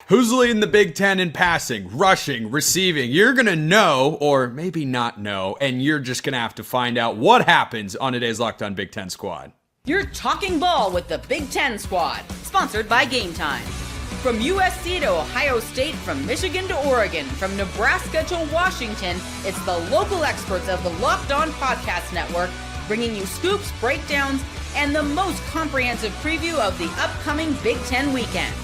Who's leading the Big Ten in passing, rushing, receiving? You're going to know, or maybe not know, and you're just going to have to find out what happens on today's Locked On Big Ten Squad. You're talking ball with the Big Ten Squad, sponsored by Game Time. From USC to Ohio State, from Michigan to Oregon, from Nebraska to Washington, it's the local experts of the Locked On Podcast Network bringing you scoops, breakdowns, and the most comprehensive preview of the upcoming Big Ten weekend.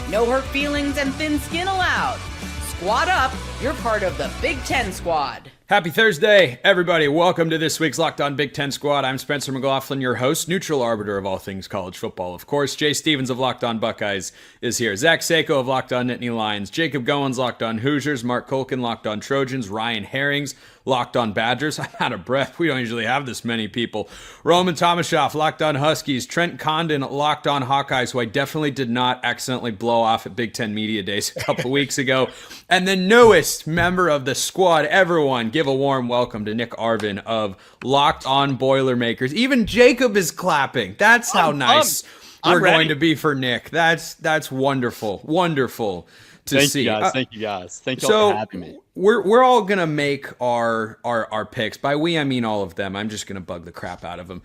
No hurt feelings and thin skin allowed. Squad up, you're part of the Big Ten Squad. Happy Thursday, everybody. Welcome to this week's Locked On Big Ten Squad. I'm Spencer McLaughlin, your host, neutral arbiter of all things college football. Of course, Jay Stevens of Locked On Buckeyes is here. Zach Sako of Locked On Nittany Lions. Jacob Goins, Locked On Hoosiers. Mark Colkin, Locked On Trojans. Ryan Herrings, Locked On Badgers. I'm out of breath. We don't usually have this many people. Roman Tomashoff, Locked On Huskies. Trent Condon, Locked On Hawkeyes, who I definitely did not accidentally blow off at Big Ten Media Days a couple weeks ago. And the newest member of the squad, everyone, give a warm welcome to Nick Arvin of Locked On Boilermakers. Even Jacob is clapping. That's how nice we're going to be for Nick. That's wonderful. Wonderful to see. Thank you guys. Thank you all for having me. We're all gonna make our picks. By we, I mean all of them. I'm just gonna bug the crap out of them.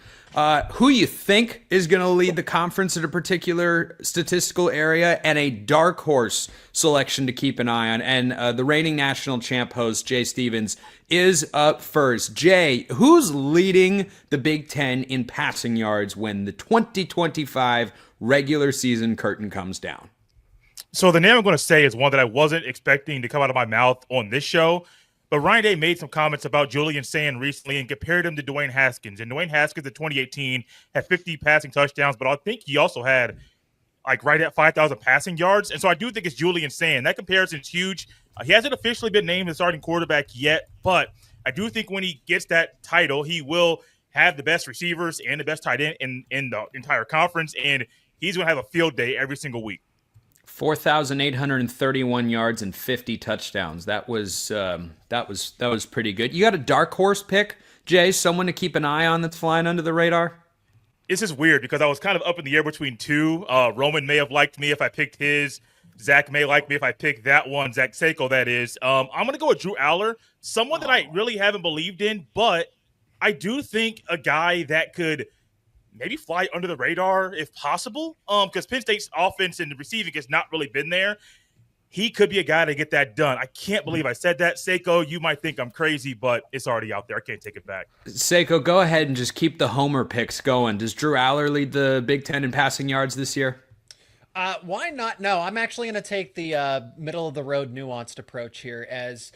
Who you think is gonna lead the conference in a particular statistical area, and a dark horse selection to keep an eye on. And the reigning national champ host Jay Stevens is up first. Jay, who's leading the Big Ten in passing yards when the 2025 regular season curtain comes down? So the name I'm going to say is one that I wasn't expecting to come out of my mouth on this show, but Ryan Day made some comments about Julian Sayin recently and compared him to Dwayne Haskins. And Dwayne Haskins in 2018 had 50 passing touchdowns, but I think he also had like right at 5,000 passing yards. And so I do think it's Julian Sayin. That comparison's huge. He hasn't officially been named the starting quarterback yet, but I do think when he gets that title, he will have the best receivers and the best tight end in the entire conference, and he's going to have a field day every single week. 4,831 yards and 50 touchdowns. That was pretty good. You got a dark horse pick, Jay? Someone to keep an eye on that's flying under the radar? This is weird because I was kind of up in the air between two. Roman may have liked me if I picked his. Zach may like me if I pick that one. Zach Sako, that is. I'm going to go with Drew Aller, someone that I really haven't believed in, but I do think a guy that could maybe fly under the radar if possible, because Penn State's offense and the receiving has not really been there. He could be a guy to get that done. I can't believe I said that. Sako, you might think I'm crazy, but it's already out there. I can't take it back. Sako, go ahead and just keep the homer picks going. Does Drew Aller lead the Big Ten in passing yards this year? Why not? No, I'm actually going to take the middle-of-the-road nuanced approach here, as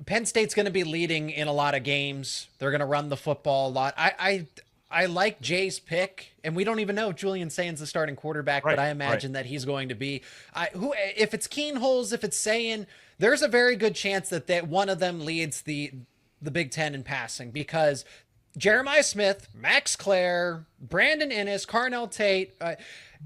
Penn State's going to be leading in a lot of games. They're going to run the football a lot. I like Jay's pick, and we don't even know if Julian Sayin's the starting quarterback, but I imagine that he's going to be. If it's Keenholz, if it's Sayin, there's a very good chance that one of them leads the Big Ten in passing, because Jeremiah Smith, Max Clare, Brandon Inniss, Carnell Tate.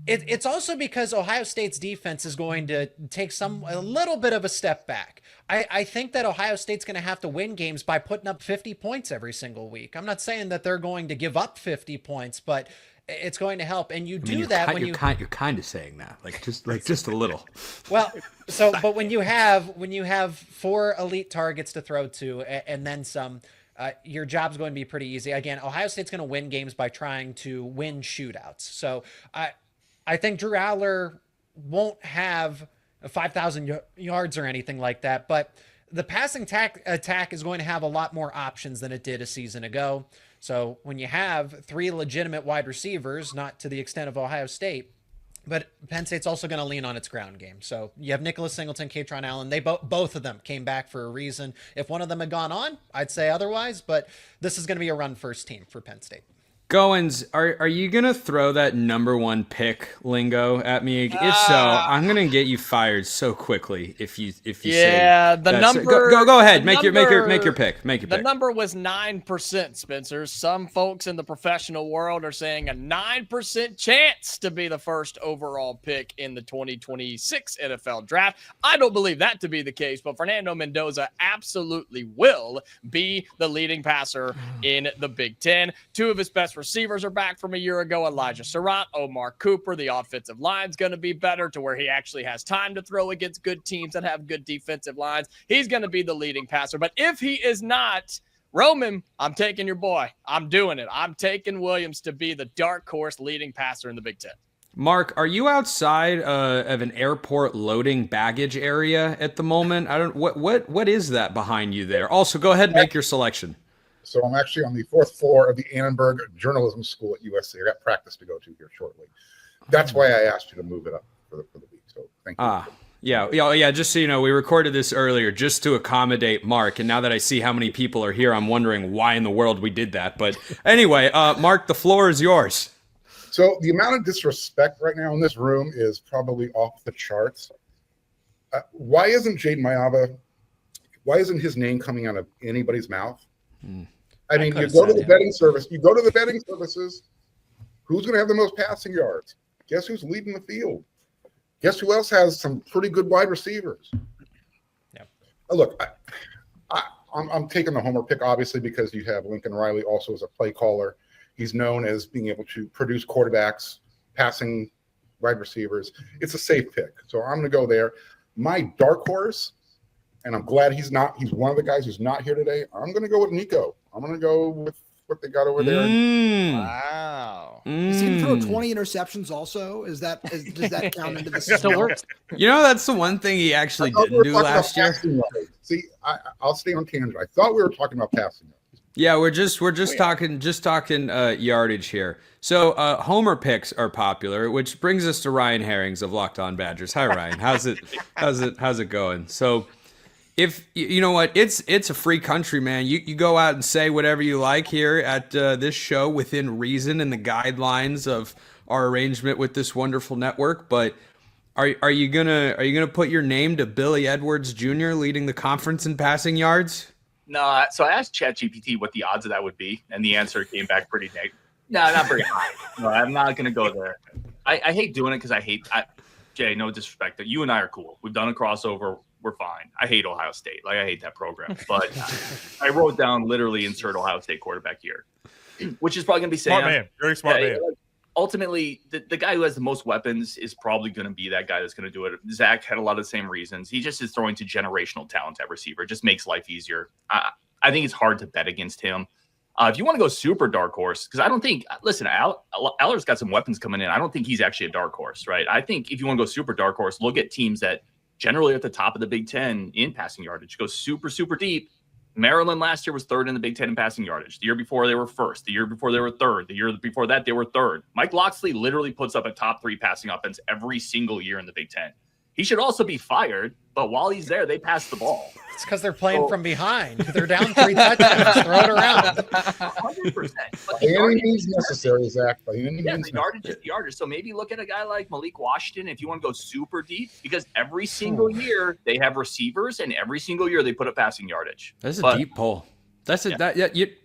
It's also because Ohio State's defense is going to take a little bit of a step back. I think that Ohio State's going to have to win games by putting up 50 points every single week. I'm not saying that they're going to give up 50 points, but it's going to help. And you're kind of saying that, just a little. Well, but when you have 4 elite targets to throw to and then some, your job's going to be pretty easy. Again, Ohio State's going to win games by trying to win shootouts. So I think Drew Aller won't have 5,000 yards or anything like that, but the passing attack is going to have a lot more options than it did a season ago. So when you have 3 legitimate wide receivers, not to the extent of Ohio State, but Penn State's also going to lean on its ground game. So you have Nicholas Singleton, Katron Allen. They both of them came back for a reason. If one of them had gone on, I'd say otherwise, but this is going to be a run-first team for Penn State. Goins, are you going to throw that number 1 pick lingo at me? If so, I'm going to get you fired so quickly if you say the number. Go ahead. Make your pick. The number was 9%, Spencer. Some folks in the professional world are saying a 9% chance to be the first overall pick in the 2026 NFL draft. I don't believe that to be the case, but Fernando Mendoza absolutely will be the leading passer in the Big Ten. 2 of his best receivers are back from a year ago. Elijah Surratt, Omar Cooper. The offensive line's going to be better to where he actually has time to throw against good teams that have good defensive lines. He's going to be the leading passer. But if he is not, Roman, I'm taking your boy. I'm doing it. I'm taking Williams to be the dark horse leading passer in the Big Ten. Mark, are you outside of an airport loading baggage area at the moment? I don't. What is that behind you there? Also, go ahead and make your selection. So I'm actually on the 4th floor of the Annenberg Journalism School at USC. I got practice to go to here shortly. That's why I asked you to move it up for the week. So thank you. Yeah. Just so you know, we recorded this earlier just to accommodate Mark, and now that I see how many people are here, I'm wondering why in the world we did that. But anyway, Mark, the floor is yours. So the amount of disrespect right now in this room is probably off the charts. Why isn't Jade Mayava? Why isn't his name coming out of anybody's mouth? I mean, you go to the betting service. You go to the betting services. Who's going to have the most passing yards? Guess who's leading the field? Guess who else has some pretty good wide receivers? Yeah. Look, I'm taking the homer pick, obviously, because you have Lincoln Riley also as a play caller. He's known as being able to produce quarterbacks, passing wide receivers. It's a safe pick. So I'm going to go there. My dark horse, and I'm glad he's one of the guys who's not here today. I'm going to go with Nico. I'm going to go with what they got over there. Wow. Is he going to throw 20 interceptions also? Does that count into the Still works. You know, that's the one thing he actually didn't do last year. See, I'll stay on tangent. I thought we were talking about passing yards. Yeah, we're just talking yardage here. So homer picks are popular, which brings us to Ryan Herrings of Locked On Badgers. Hi, Ryan. How's it going? So, if you know what, it's a free country, man. You go out and say whatever you like here at this show within reason and the guidelines of our arrangement with this wonderful network. But are you gonna put your name to Billy Edwards Jr. leading the conference in passing yards? No, so I asked ChatGPT what the odds of that would be, and the answer came back pretty negative. No, not very high. No, I'm not going to go there. I hate doing it because Jay, no disrespect. You and I are cool. We've done a crossover. We're fine. I hate Ohio State. I hate that program. But I wrote down literally insert Ohio State quarterback here, which is probably going to be Sayin. Smart man. Very smart man. Ultimately, the guy who has the most weapons is probably going to be that guy that's going to do it. Zach had a lot of the same reasons. He just is throwing to generational talent at receiver. It just makes life easier. I think it's hard to bet against him. If you want to go super dark horse, because I don't think – listen, Aller's got some weapons coming in. I don't think he's actually a dark horse, right? I think if you want to go super dark horse, look at teams that generally are at the top of the Big Ten in passing yardage. Go super, super deep. Maryland last year was third in the Big Ten in passing yardage. The year before, they were first. The year before, they were third. The year before that, they were third. Mike Locksley literally puts up a top 3 passing offense every single year in the Big Ten. He should also be fired, but while he's there, they pass the ball. It's because they're playing from behind. They're down 3 touchdowns. Throw it around. 100%. By any means necessary, Zach. By any Yeah, means the yardage is the yardage. So maybe look at a guy like Malik Washington if you want to go super deep, because every single year they have receivers, and every single year they put up passing yardage. That's a deep poll.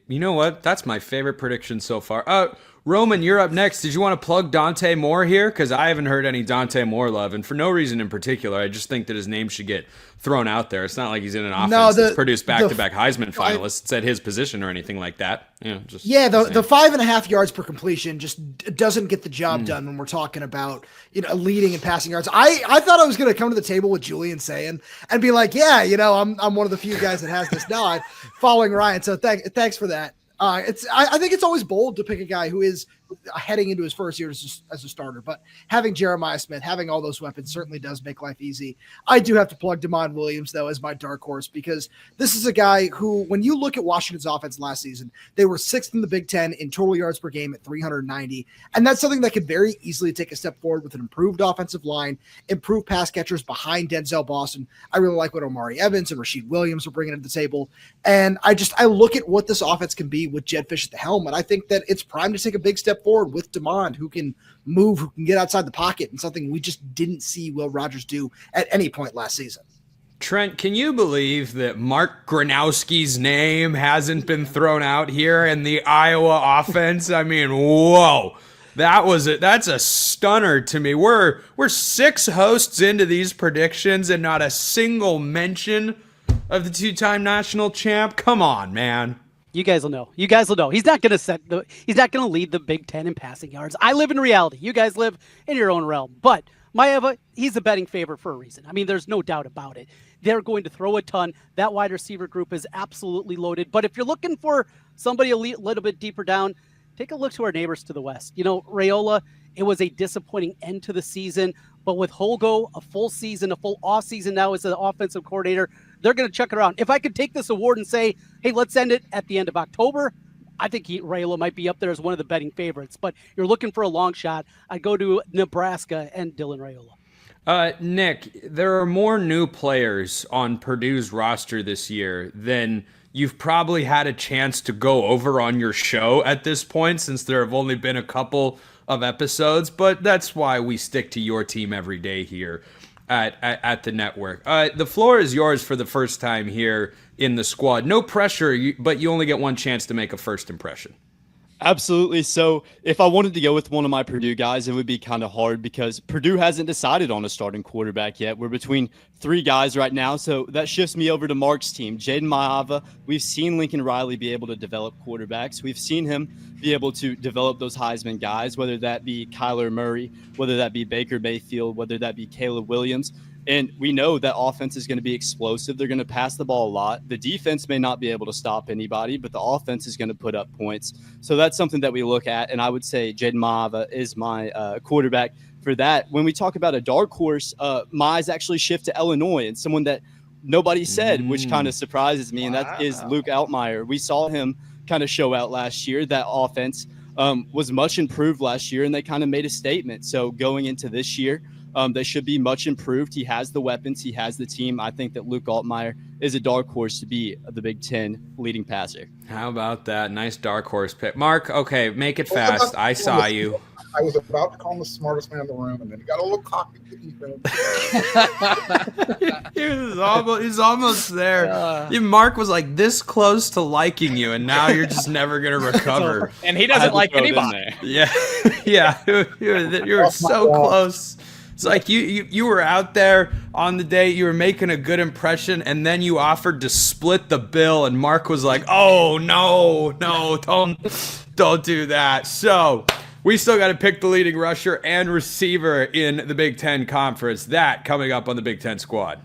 You know what? That's my favorite prediction so far. Roman, you're up next. Did you want to plug Dante Moore here? Because I haven't heard any Dante Moore love, and for no reason in particular. I just think that his name should get thrown out there. It's not like he's in an offense that's produced back-to-back Heisman finalists at his position or anything like that. The 5.5 yards per completion just doesn't get the job done when we're talking about leading and passing yards. I thought I was going to come to the table with Julian Sayin and be like, I'm one of the few guys that has this nod following Ryan. So thanks for that. I think it's always bold to pick a guy who is heading into his first year as a starter, but having Jeremiah Smith, having all those weapons certainly does make life easy. I do have to plug Damon Williams, though, as my dark horse, because this is a guy who, when you look at Washington's offense last season, they were 6th in the Big Ten in total yards per game at 390, and that's something that could very easily take a step forward with an improved offensive line, improved pass catchers behind Denzel Boston. I really like what Omari Evans and Rasheed Williams are bringing to the table, and I look at what this offense can be with Jed Fish at the helm, and I think that it's primed to take a big step forward with DeMond, who can move, who can get outside the pocket, and something we just didn't see Will Rogers do at any point last season. Trent, can you believe that Mark Gronowski's name hasn't been thrown out here in the Iowa offense? I mean, whoa. That's a stunner to me. We're 6 hosts into these predictions and not a single mention of the 2-time national champ. Come on, man. You guys will know. You guys will know. He's not going to lead the Big Ten in passing yards. I live in reality. You guys live in your own realm. But Maeva, he's a betting favorite for a reason. I mean, there's no doubt about it. They're going to throw a ton. That wide receiver group is absolutely loaded. But if you're looking for somebody a little bit deeper down, take a look to our neighbors to the west. You know, Raiola, it was a disappointing end to the season. But with Holgo, a full season, a full off season now as an offensive coordinator, they're going to chuck it around. If I could take this award and say, hey, let's end it at the end of October, I think Raiola might be up there as one of the betting favorites. But you're looking for a long shot, I'd go to Nebraska and Dylan Raiola. Nick, there are more new players on Purdue's roster this year than you've probably had a chance to go over on your show at this point, since there have only been a couple of episodes. But that's why we stick to your team every day here at the network. The floor is yours for the first time here in the squad. No pressure, but you only get one chance to make a first impression. Absolutely. So if I wanted to go with one of my Purdue guys, it would be kind of hard because Purdue hasn't decided on a starting quarterback yet. We're between three guys right now. So that shifts me over to Mark's team. Jaden Maava. We've seen Lincoln Riley be able to develop quarterbacks. We've seen him be able to develop those Heisman guys, whether that be Kyler Murray, whether that be Baker Mayfield, whether that be Caleb Williams. And we know that offense is going to be explosive. They're going to pass the ball a lot. The defense may not be able to stop anybody, but the offense is going to put up points. So that's something that we look at. And I would say Jaden Maava is my quarterback for that. When we talk about a dark horse, my eyes actually shift to Illinois and someone that nobody said, which kind of surprises me. And that is Luke Altmaier. We saw him kind of show out last year. That offense was much improved last year, and they kind of made a statement. So going into this year, they should be much improved. He has the weapons. He has the team. I think that Luke Altmaier is a dark horse to be the Big Ten leading passer. How about that? Nice dark horse pick. Mark, okay, make it fast. I saw you. I was about to call him the smartest man in the room, and then he got a little cocky. He's almost there. Mark was like this close to liking you, and now you're just never going to recover. And he doesn't like anybody. Yeah. You're so close. It's like you were out there on the date, you were making a good impression, and then you offered to split the bill, and Mark was like, oh, no, don't do that. So we still got to pick the leading rusher and receiver in the Big Ten Conference. That coming up on the Big Ten Squad.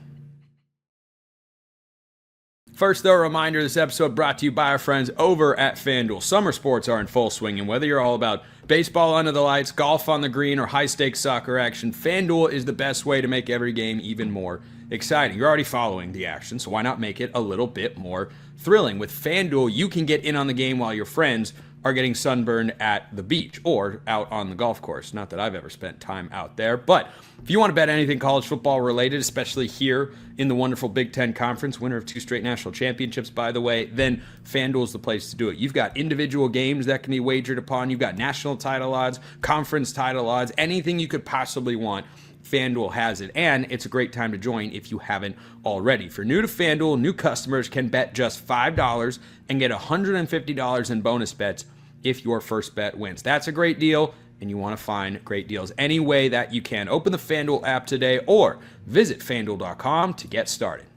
First, though, a reminder, this episode brought to you by our friends over at FanDuel. Summer sports are in full swing, and whether you're all about baseball under the lights, golf on the green, or high-stakes soccer action, FanDuel is the best way to make every game even more exciting. You're already following the action, so why not make it a little bit more thrilling? With FanDuel, you can get in on the game while your friends are getting sunburned at the beach or out on the golf course. Not that I've ever spent time out there, but if you want to bet anything college football related, especially here in the wonderful Big Ten Conference, winner of 2 straight national championships, by the way, then FanDuel is the place to do it. You've got individual games that can be wagered upon. You've got national title odds, conference title odds, anything you could possibly want. FanDuel has it, and it's a great time to join if you haven't already. For new to FanDuel, new customers can bet just $5 and get $150 in bonus bets if your first bet wins. That's a great deal, and you want to find great deals any way that you can. Open the FanDuel app today or visit FanDuel.com to get started.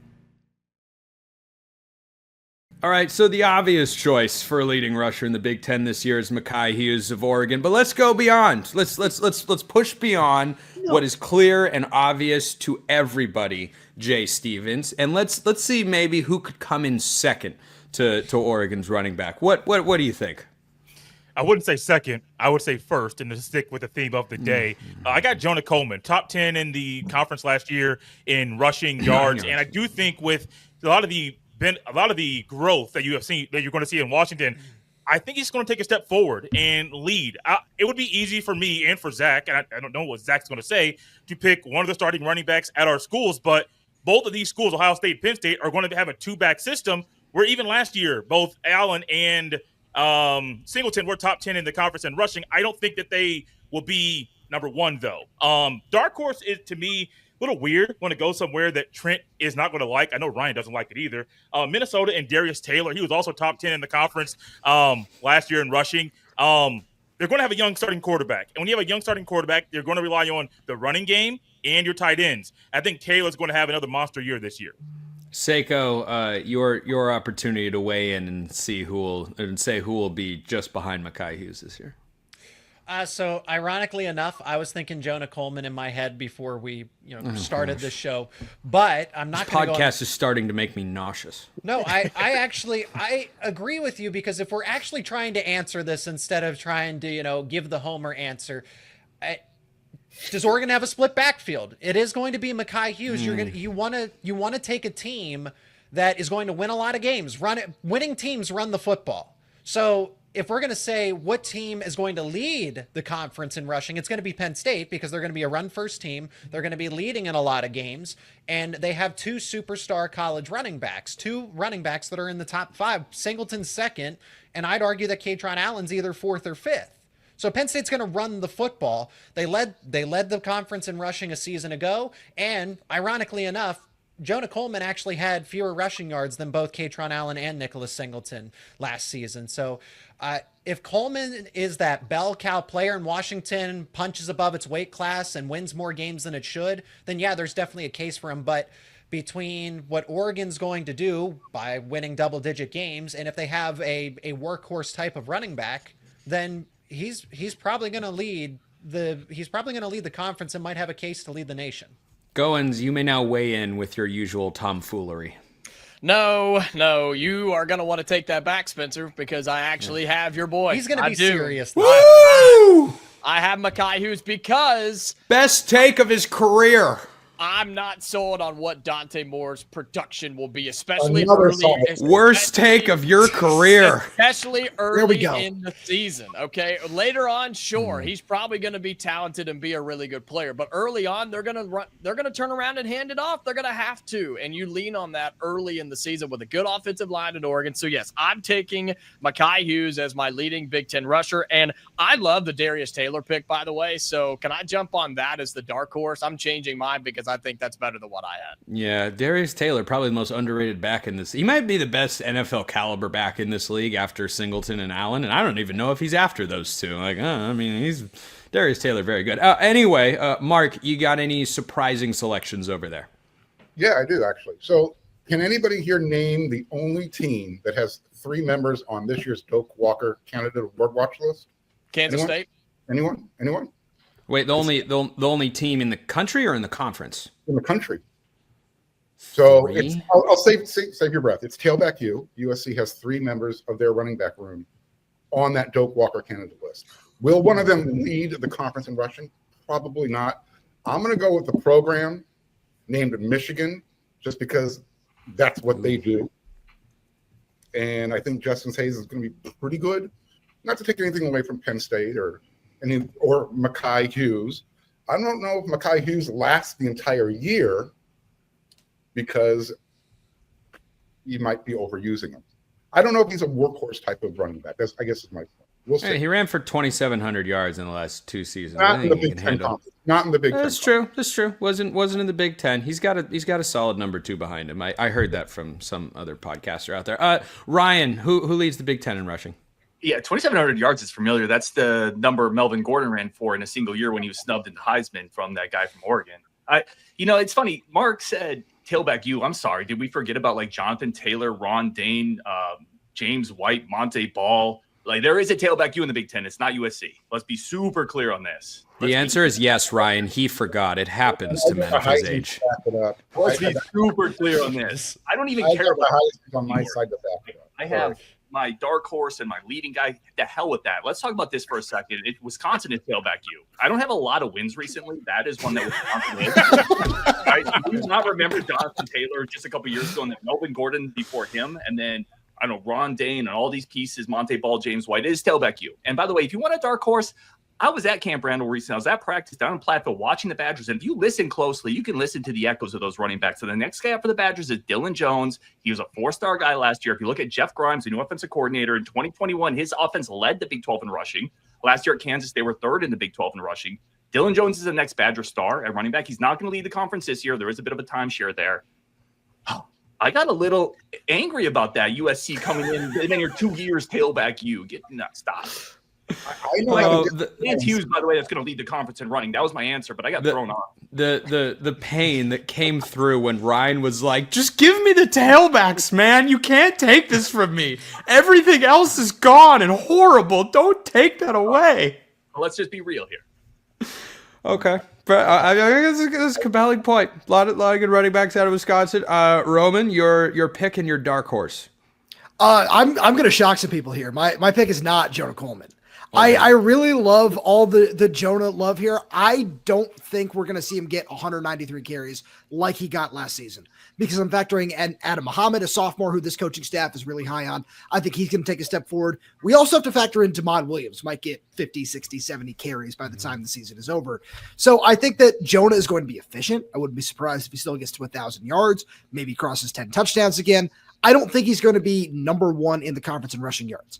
All right, so the obvious choice for a leading rusher in the Big Ten this year is Makai Hughes of Oregon, but let's go beyond. Let's push beyond what is clear and obvious to everybody, Jay Stevens, and let's see maybe who could come in second to Oregon's running back. What do you think? I wouldn't say second. I would say first, and to stick with the theme of the day. I got Jonah Coleman, top 10 in the conference last year in rushing yards, and I do think with a lot of the growth that you have seen, that you're going to see in Washington, I think he's going to take a step forward and lead. It would be easy for me and for Zach, and I don't know what Zach's going to say, to pick one of the starting running backs at our schools, but both of these schools, Ohio State and Penn State, are going to have a 2-back system where even last year, both Allen and Singleton were top 10 in the conference in rushing. I don't think that they will be number one, though. Dark horse is, to me, a little weird when it goes somewhere that Trent is not going to like. I know Ryan doesn't like it either. Minnesota and Darius Taylor, he was also top 10 in the conference last year in rushing. They're going to have a young starting quarterback. And when you have a young starting quarterback, they're going to rely on the running game and your tight ends. I think Taylor's going to have another monster year this year. Seiko, your opportunity to weigh in and say who will be just behind Makai Hughes this year. So ironically enough, I was thinking Jonah Coleman in my head before we, started this show, but I'm not going to go. Podcast is starting to make me nauseous. No, I agree with you, because if we're actually trying to answer this instead of trying to, give the homer answer, does Oregon have a split backfield? It is going to be Makai Hughes. You want to take a team that is going to win a lot of games. Winning teams run the football. So if we're going to say what team is going to lead the conference in rushing, it's going to be Penn State, because they're going to be a run-first team. They're going to be leading in a lot of games, and they have two superstar college running backs that are in the top 5. Singleton's second, and I'd argue that Katron Allen's either 4th or 5th. So Penn State's going to run the football. They led the conference in rushing a season ago, and ironically enough, Jonah Coleman actually had fewer rushing yards than both Katron Allen and Nicholas Singleton last season. So if Coleman is that bell cow player and Washington punches above its weight class and wins more games than it should, then yeah, there's definitely a case for him. But between what Oregon's going to do by winning double-digit games, and if they have a workhorse type of running back, then he's probably going to lead the conference and might have a case to lead the nation. Goins, you may now weigh in with your usual tomfoolery. No, you are going to want to take that back, Spencer, because I actually have your boy. He's going to be serious. Woo! I have Makai Hughes because best take of his career. I'm not sold on what Dante Moore's production will be, especially worst take of your career. Especially early in the season, okay? Later on, sure, he's probably going to be talented and be a really good player, but early on, they're going to turn around and hand it off. They're going to have to, and you lean on that early in the season with a good offensive line in Oregon. So yes, I'm taking Makai Hughes as my leading Big Ten rusher, and I love the Darius Taylor pick, by the way. So can I jump on that as the dark horse? I'm changing mine because I think that's better than what I had. Yeah, Darius Taylor, probably the most underrated back in this. He might be the best NFL caliber back in this league after Singleton and Allen, and I don't even know if he's after those two. He's Darius Taylor, very good. Anyway, Mark, you got any surprising selections over there? Yeah, I do actually. So, can anybody here name the only team that has 3 members on this year's Doak Walker candidate Board Watch list? Kansas State. Anyone? Wait, the only team in the country or in the conference? In the country. So I'll save your breath. It's tailback U. USC has 3 members of their running back room on that Doak Walker candidate list. Will one of them lead the conference in rushing? Probably not. I'm going to go with the program named Michigan, just because that's what they do. And I think Justin Hayes is going to be pretty good. Not to take anything away from Penn State or Makai Hughes. I don't know if Makai Hughes lasts the entire year because you might be overusing him. I don't know if he's a workhorse type of running back. I guess is my point. We'll see. Hey, he ran for 2,700 yards in the last 2 seasons. Not in the Big Ten. Not in the Big Ten. That's true. Wasn't in the Big Ten. He's got a solid number 2 behind him. I heard that from some other podcaster out there. Ryan, who leads the Big Ten in rushing? Yeah, 2,700 yards is familiar. That's the number Melvin Gordon ran for in a single year when he was snubbed in the Heisman from that guy from Oregon. It's funny. Mark said tailback U. I'm sorry. Did we forget about like Jonathan Taylor, Ron Dane, James White, Monte Ball? Like there is a tailback U in the Big Ten. It's not USC. Let's be super clear on this. The answer is yes, Ryan. He forgot. It happens to men of his age. Let's be super clear on this. I don't even care about the on my side to back it up. I have my dark horse and my leading guy. The hell with that. Let's talk about this for a second. Wisconsin is tailback U. I don't have a lot of wins recently. That is one that Wisconsin is. Right? You do not remember Jonathan Taylor just a couple years ago and then Melvin Gordon before him. And then, I don't know, Ron Dane and all these pieces, Monte Ball, James White. It is tailback U. And by the way, if you want a dark horse, I was at Camp Randall recently. I was at practice down in Platteville watching the Badgers. And if you listen closely, you can listen to the echoes of those running backs. So the next guy up for the Badgers is Dylan Jones. He was a 4-star guy last year. If you look at Jeff Grimes, the new offensive coordinator in 2021, his offense led the Big 12 in rushing. Last year at Kansas, they were 3rd in the Big 12 in rushing. Dylan Jones is the next Badger star at running back. He's not going to lead the conference this year. There is a bit of a timeshare there. I got a little angry about that USC coming in and then your 2 years tailback U. Stop. I know how to It's Hughes, by the way, that's going to lead the conference in running. That was my answer, but I got thrown off. The pain that came through when Ryan was like, just give me the tailbacks, man. You can't take this from me. Everything else is gone and horrible. Don't take that away. Well, let's just be real here. Okay. But I think that's a compelling point. A lot of good running backs out of Wisconsin. Roman, your pick and your dark horse. I'm going to shock some people here. My pick is not Jonah Coleman. I really love all the Jonah love here. I don't think we're going to see him get 193 carries like he got last season because I'm factoring in Adam Muhammad, a sophomore who this coaching staff is really high on. I think he's going to take a step forward. We also have to factor in Damon Williams, might get 50, 60, 70 carries by the time the season is over. So I think that Jonah is going to be efficient. I wouldn't be surprised if he still gets to 1,000 yards, maybe crosses 10 touchdowns again. I don't think he's going to be number one in the conference in rushing yards.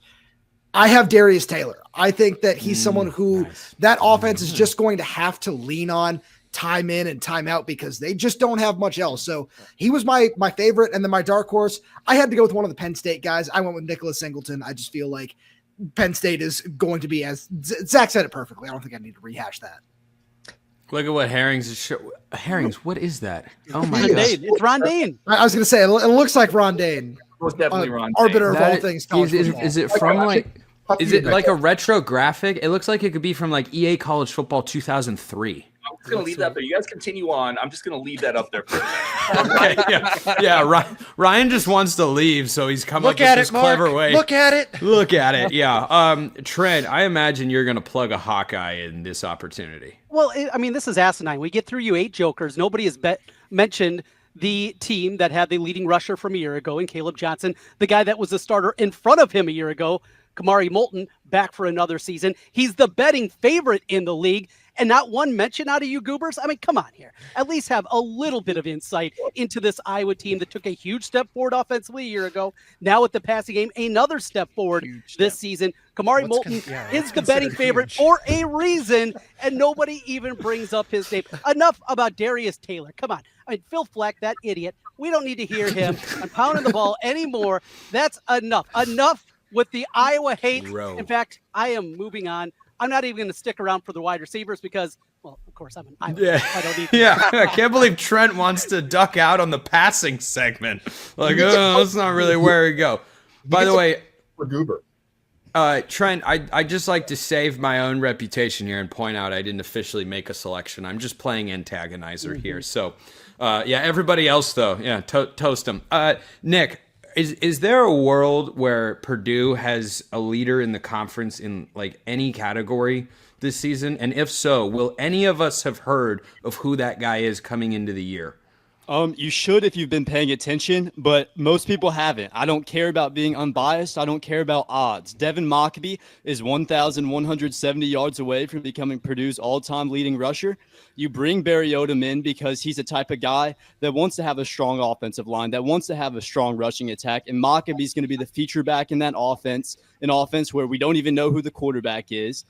I have Darius Taylor. I think that he's someone who that offense is just going to have to lean on time in and time out because they just don't have much else. So he was my favorite. And then my dark horse, I had to go with one of the Penn State guys. I went with Nicholas Singleton. I just feel like Penn State is going to be, as Zach said it perfectly. I don't think I need to rehash that. Look at what Herrings is Herrings, what is that? Oh my god. It's Ron Dane. I was going to say, it looks like Ron Dane. Most definitely Ron Dane. Arbiter of all things. Is it from is it like a retro graphic? It looks like it could be from like EA College Football 2003. I'm just going to leave that there. You guys continue on. I'm just going to leave that up there for Okay, yeah. Ryan just wants to leave, so he's come up with this clever way. Look at it. Look at it. Yeah. Trent, I imagine you're going to plug a Hawkeye in this opportunity. Well, I mean, this is asinine. We get through you 8 jokers. Nobody has mentioned the team that had the leading rusher from a year ago in Caleb Johnson, the guy that was the starter in front of him a year ago, Kamari Moulton, back for another season. He's the betting favorite in the league, and not one mention out of you goobers. I mean, come on here. At least have a little bit of insight into this Iowa team that took a huge step forward offensively a year ago. Now with the passing game, another step forward this season. Kamari Moulton is the betting favorite for a reason, and nobody even brings up his name. Enough about Darius Taylor. Come on. I mean, Phil Fleck, that idiot. We don't need to hear him on pounding the ball anymore. That's enough. Enough with the Iowa hate. In fact, I am moving on. I'm not even going to stick around for the wide receivers because, well, of course, I'm an Iowa. Yeah, I don't need I can't believe Trent wants to duck out on the passing segment. Like, that's not really where we go. By the way, for Goober. Trent, I just like to save my own reputation here and point out I didn't officially make a selection. I'm just playing antagonizer here. So, everybody else, though, toast them. Nick, is there a world where Purdue has a leader in the conference in like any category this season? And if so, will any of us have heard of who that guy is coming into the year? You should if you've been paying attention, but most people haven't. I don't care about being unbiased. I don't care about odds. Devin Mockbee is 1,170 yards away from becoming Purdue's all-time leading rusher. You bring Barry Odom in because he's the type of guy that wants to have a strong offensive line, that wants to have a strong rushing attack, and Mockabee's going to be the feature back in that offense, an offense where we don't even know who the quarterback is.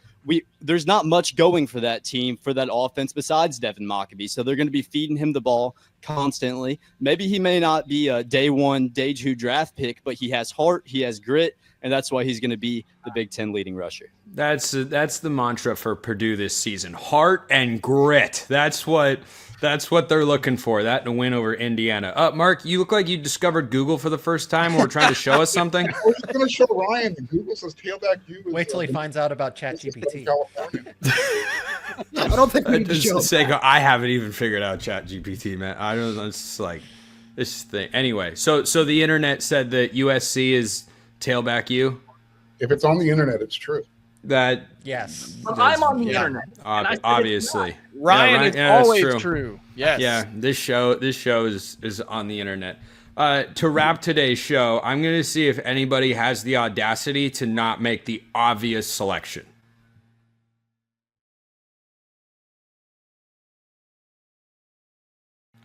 There's not much going for that team, for that offense, besides Devin Mockbee. So they're going to be feeding him the ball constantly. Maybe he may not be a day 1, day 2 draft pick, but he has heart, he has grit, and that's why he's going to be the Big Ten leading rusher. That's the mantra for Purdue this season: heart and grit. That's what they're looking for. That and a win over Indiana. Mark, you look like you discovered Google for the first time. We're trying to show us something. We're just going to show Ryan. Google says tailback you. Wait till he finds out about ChatGPT. I don't think we need to show Seiko, I haven't even figured out ChatGPT, man. I don't know. It's like this thing. Anyway, so the internet said that USC is tailback you. If it's on the internet, it's true. That yes. But I'm on the internet. Obviously. Ryan is always true. Yes. Yeah, this show is on the internet. To wrap today's show, I'm going to see if anybody has the audacity to not make the obvious selection.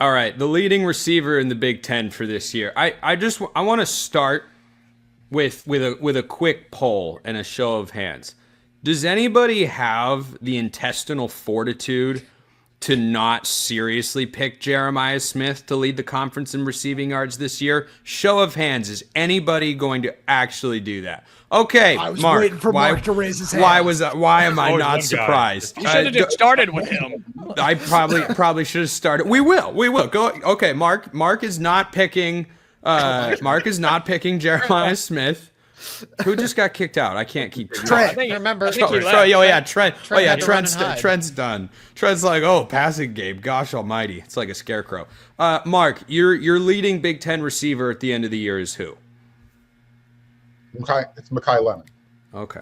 All right, the leading receiver in the Big Ten for this year. I want to start with a quick poll and a show of hands. Does anybody have the intestinal fortitude to not seriously pick Jeremiah Smith to lead the conference in receiving yards this year? Show of hands, is anybody going to actually do that? Okay, I was Mark. waiting for Mark to raise his hand. Why am I Always one not guy. surprised? You should have just started with him. I probably should have started. We will go. Okay, Mark is not picking. Mark is not picking Jeremiah Smith. Who just got kicked out? I can't keep track. Trent. Remember, I think he Oh left. yeah, Trent. Oh yeah, had to run and hide. Trent's done. Trent's like, oh, passing game. Gosh almighty, it's like a scarecrow. Mark, your leading Big Ten receiver at the end of the year is who? It's Makai Lemon. Okay.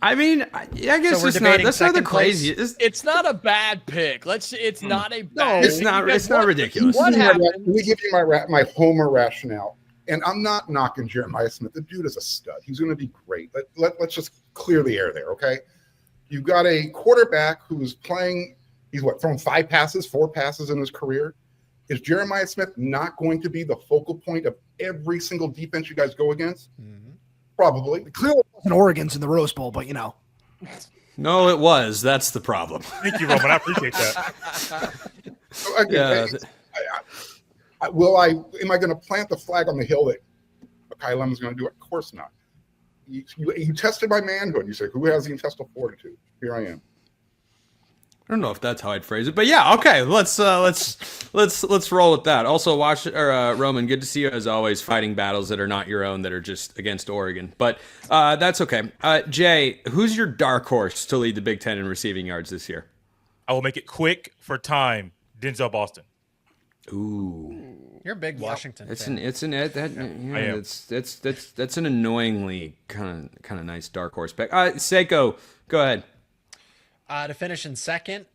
I mean, I guess So we're it's not. debating That's not the second place? crazy. It's not a bad pick. It's not a bad. It's not. because It's not ridiculous. What happened? Let me give you my homer rationale. And I'm not knocking Jeremiah Smith. The dude is a stud. He's going to be great. Let's just clear the air there, okay? You've got a quarterback who's playing. He's thrown 4 passes in his career. Is Jeremiah Smith not going to be the focal point of every single defense you guys go against? Mm-hmm. Probably. Clearly, Oregon's in the Rose Bowl, but No, it was. That's the problem. Thank you, Roman. I appreciate that. So again, am I going to plant the flag on the hill that Makai Lemon's going to do it? Of course not. You tested my manhood. You said, who has the intestinal fortitude? Here I am. I don't know if that's how I'd phrase it, but yeah, okay. Let's roll with that. Also, Roman, good to see you as always, fighting battles that are not your own, that are just against Oregon. But that's okay. Jay, who's your dark horse to lead the Big Ten in receiving yards this year? I will make it quick for time. Denzel Boston. Ooh, You're a big Washington fan. that's an annoyingly kind of nice dark horse pick. Seiko, go ahead. To finish in second,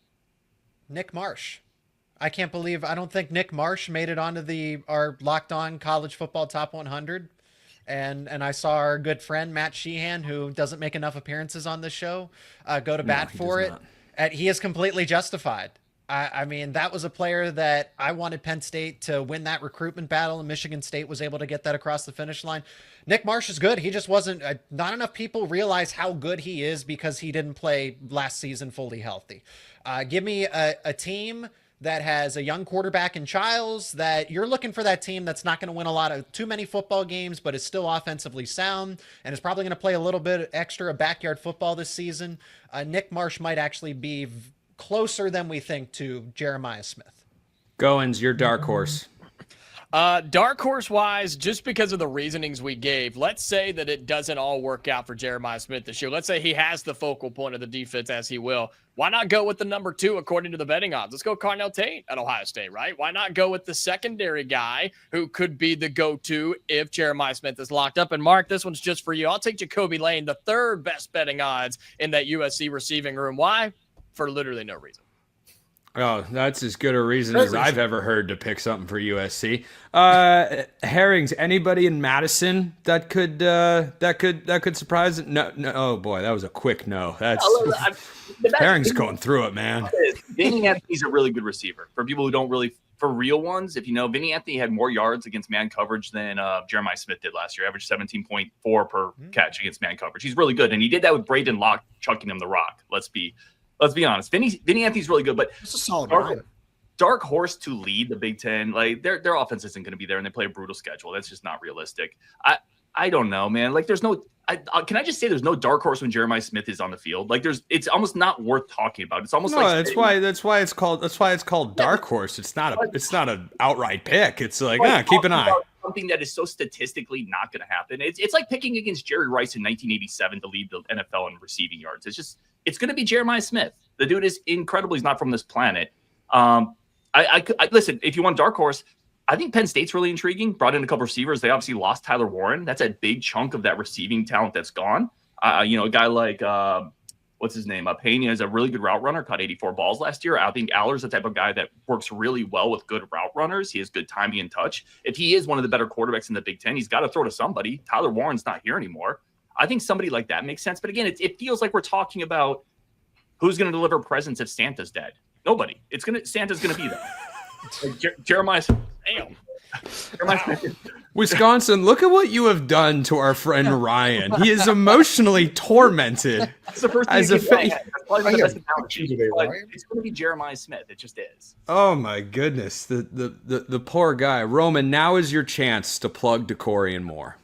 Nick Marsh. I don't think Nick Marsh made it onto our Locked On College Football Top 100. And I saw our good friend Matt Sheehan, who doesn't make enough appearances on this show, go to bat for it. And he is completely justified. I mean, that was a player that I wanted Penn State to win that recruitment battle, and Michigan State was able to get that across the finish line. Nick Marsh is good. He just wasn't not enough people realize how good he is because he didn't play last season fully healthy. Give me a team that has a young quarterback in Childs, that you're looking for that team that's not going to win too many football games, but is still offensively sound and is probably going to play a little bit extra backyard football this season. Nick Marsh might actually be closer than we think to Jeremiah Smith. Goins, your dark horse. Dark horse wise, just because of the reasonings we gave, let's say that it doesn't all work out for Jeremiah Smith this year. Let's say he has the focal point of the defense as he will. Why not go with the number 2 according to the betting odds? Let's go Carnell Tate at Ohio State, right? Why not go with the secondary guy who could be the go-to if Jeremiah Smith is locked up? And Mark, this one's just for you. I'll take Jacoby Lane, the 3rd best betting odds in that USC receiving room. Why? For literally no reason. Oh, that's as good a reason as I've ever heard to pick something for USC. Herrings, anybody in Madison that could surprise it? No. Oh boy, that was a quick no. That's Herring's going through it, man. Vinny Anthony's a really good receiver. For people who don't really, for real ones, if you know, Vinny Anthony had more yards against man coverage than Jeremiah Smith did last year. Averaged 17.4 per catch against man coverage. He's really good, and he did that with Braden Locke chucking him the rock. Let's be honest. Vinny Anthony's really good, but it's a solid dark horse to lead the Big Ten. Like their offense isn't going to be there, and they play a brutal schedule. That's just not realistic. I don't know, man. Like there's no. Can I just say there's no dark horse when Jeremiah Smith is on the field? Like it's almost not worth talking about. It's almost that's why it's called dark horse. It's not an outright pick. It's like keep an eye. Something that is so statistically not going to happen. It's like picking against Jerry Rice in 1987 to lead the NFL in receiving yards. It's going to be Jeremiah Smith. The dude is incredible. He's not from this planet. I listen, if you want dark horse, I think Penn State's really intriguing. Brought in a couple receivers. They obviously lost Tyler Warren. That's a big chunk of that receiving talent that's gone. A guy like what's his name? Pena is a really good route runner. Caught 84 balls last year. I think Aller's the type of guy that works really well with good route runners. He has good timing and touch. If he is one of the better quarterbacks in the Big Ten, he's got to throw to somebody. Tyler Warren's not here anymore. I think somebody like that makes sense. But again, it feels like we're talking about who's going to deliver presents if Santa's dead. Nobody. Santa's going to be there. Like Jeremiah. Damn. Wisconsin, look at what you have done to our friend Ryan. He is emotionally tormented. That's the first as a fan. Probably I the have best talent picture today, but Ryan. it's going to be Jeremiah Smith. It just is. Oh my goodness, the poor guy. Roman, now is your chance to plug DeCorian Moore.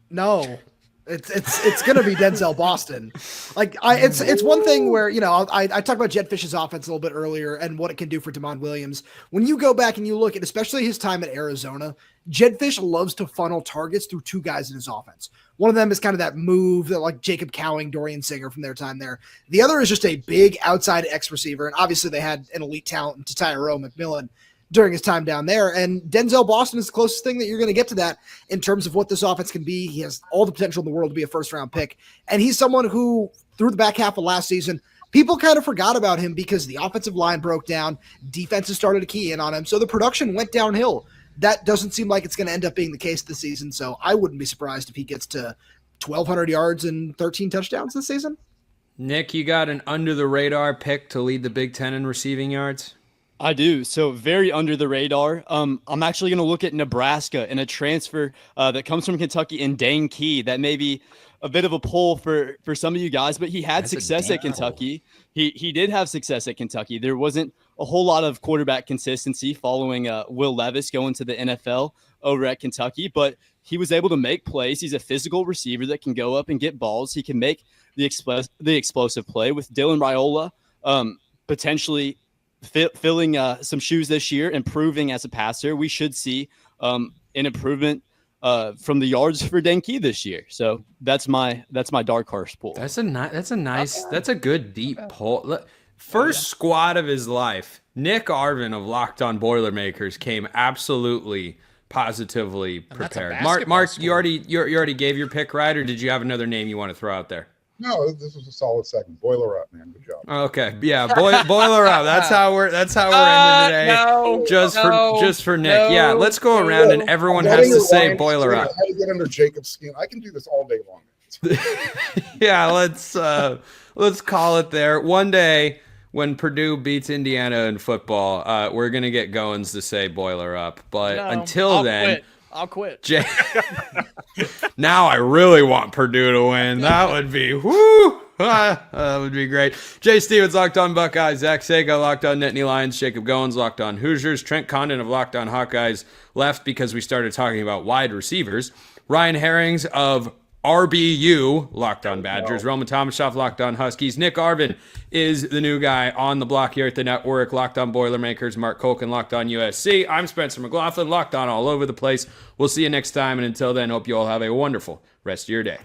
No, it's gonna be Denzel Boston. Like it's one thing where I talked about Jed Fish's offense a little bit earlier and what it can do for Damon Williams. When you go back and you look at especially his time at Arizona, Jed Fish loves to funnel targets through two guys in his offense. One of them is kind of that move that like Jacob Cowing, Dorian Singer from their time there. The other is just a big outside X receiver, and obviously they had an elite talent in Tyro McMillan during his time down there. And Denzel Boston is the closest thing that you're going to get to that in terms of what this offense can be. He has all the potential in the world to be a first-round pick, and he's someone who, through the back half of last season, people kind of forgot about him because the offensive line broke down, defenses started to key in on him, so the production went downhill. That doesn't seem like it's going to end up being the case this season, so I wouldn't be surprised if he gets to 1,200 yards and 13 touchdowns this season. Nick, you got an under-the-radar pick to lead the Big Ten in receiving yards? I do. So very under the radar. I'm actually going to look at Nebraska and a transfer that comes from Kentucky in Dane Key. That may be a bit of a pull for some of you guys, but he had success at Kentucky. He did have success at Kentucky. There wasn't a whole lot of quarterback consistency following Will Levis going to the NFL over at Kentucky, but he was able to make plays. He's a physical receiver that can go up and get balls. He can make the explosive play with Dylan Raiola, potentially filling some shoes this year, improving as a passer. We should see an improvement from the yards for Denke this year. So that's my dark horse pool. That's a good deep pull. First squad of his life, Nick Arvin of Locked On Boilermakers came absolutely positively prepared. Mark, you already gave your pick, right? Or did you have another name you want to throw out there? No, this was a solid second. Boiler up, man. Good job. Okay, yeah, boiler up. That's how we're ending today. No, just for Nick. Yeah, let's go around and everyone has to say boiler up. How to get under Jacob's skin? I can do this all day long. Yeah, let's call it there. One day when Purdue beats Indiana in football, we're gonna get Goins to say boiler up. But until then. I'll quit. Now I really want Purdue to win. That would be that would be great. Jay Stevens, Locked On Buckeyes. Zach Sego, Locked On Nittany Lions. Jacob Goins, Locked On Hoosiers. Trent Condon of Locked On Hawkeyes left because we started talking about wide receivers. Ryan Herrings of RBU, Locked On Badgers. Roman Tomashoff, Locked On Huskies. Nick Arvin is the new guy on the block here at the network. Locked On Boilermakers. Mark Colkin, Locked On USC. I'm Spencer McLaughlin, Locked On all over the place. We'll see you next time, and until then, hope you all have a wonderful rest of your day.